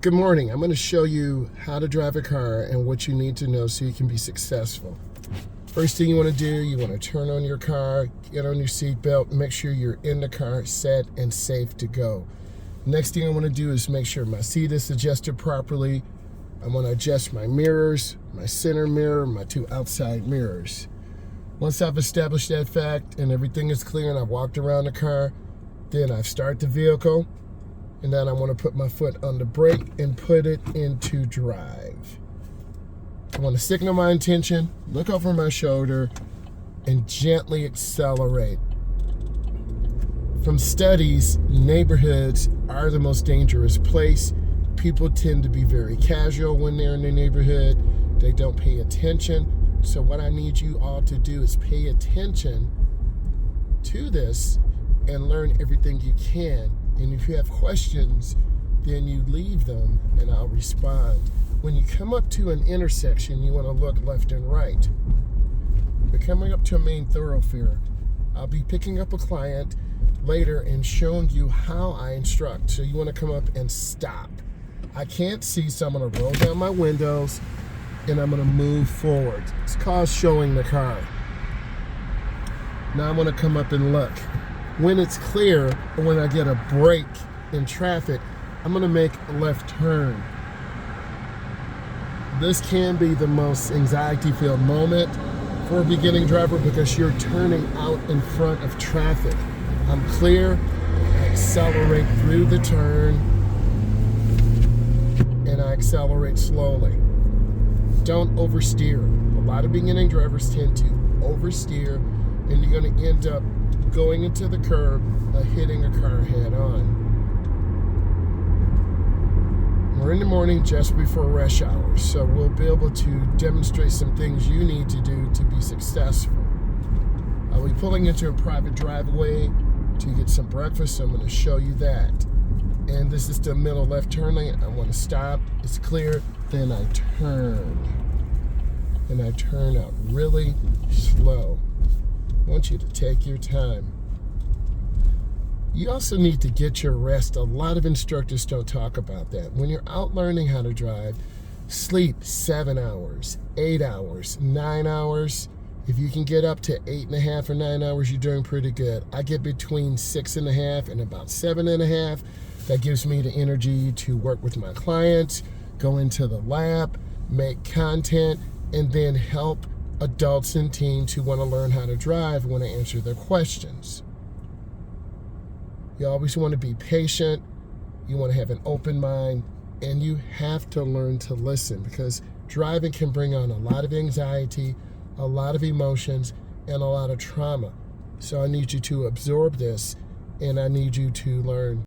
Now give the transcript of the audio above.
Good morning. I'm going to show you how to drive a car and what you need to know so you can be successful. First thing you want to do, you want to turn on your car, get on your seatbelt, make sure you're in the car, set and safe to go. Next thing I want to do is make sure my seat is adjusted properly. I want to adjust my mirrors, my center mirror, my two outside mirrors. Once I've established that fact and everything is clear and I've walked around the car, then I start the vehicle. And then I want to put my foot on the brake and put it into drive. I want to signal my intention, look over my shoulder, and gently accelerate. From studies, neighborhoods are the most dangerous place. People tend to be very casual when they're in the neighborhood. They don't pay attention. So what I need you all to do is pay attention to this and learn everything you can. And if you have questions, then you leave them and I'll respond. When you come up to an intersection, you want to look left and right. You're coming up to a main thoroughfare. I'll be picking up a client later and showing you how I instruct. So you want to come up and stop. I can't see, so I'm going to roll down my windows and I'm going to move forward. It's called showing the car. Now I'm going to come up and look. When it's clear, when I get a break in traffic, I'm going to make a left turn. This can be the most anxiety-filled moment for a beginning driver because you're turning out in front of traffic. I'm clear, I accelerate through the turn, and I accelerate slowly. Don't oversteer. A lot of beginning drivers tend to oversteer, and you're going to end up going into the curb, hitting a car head on. We're in the morning just before rush hour, so we'll be able to demonstrate some things you need to do to be successful. I'll be pulling into a private driveway to get some breakfast, so I'm going to show you that. And this is the middle left turn lane. I want to stop, it's clear, then I turn. And I turn out really slow. I want you to take your time. You also need to get your rest. A lot of instructors don't talk about that. When you're out learning how to drive, sleep 7 hours, 8 hours, 9 hours. If you can get up to 8.5 or 9 hours, you're doing pretty good. I get between 6.5 and about 7.5. That gives me the energy to work with my clients, go into the lab, make content, and then help adults and teens who want to learn how to drive, want to answer their questions. You always want to be patient, you want to have an open mind, and you have to learn to listen because driving can bring on a lot of anxiety, a lot of emotions, and a lot of trauma. So I need you to absorb this, and I need you to learn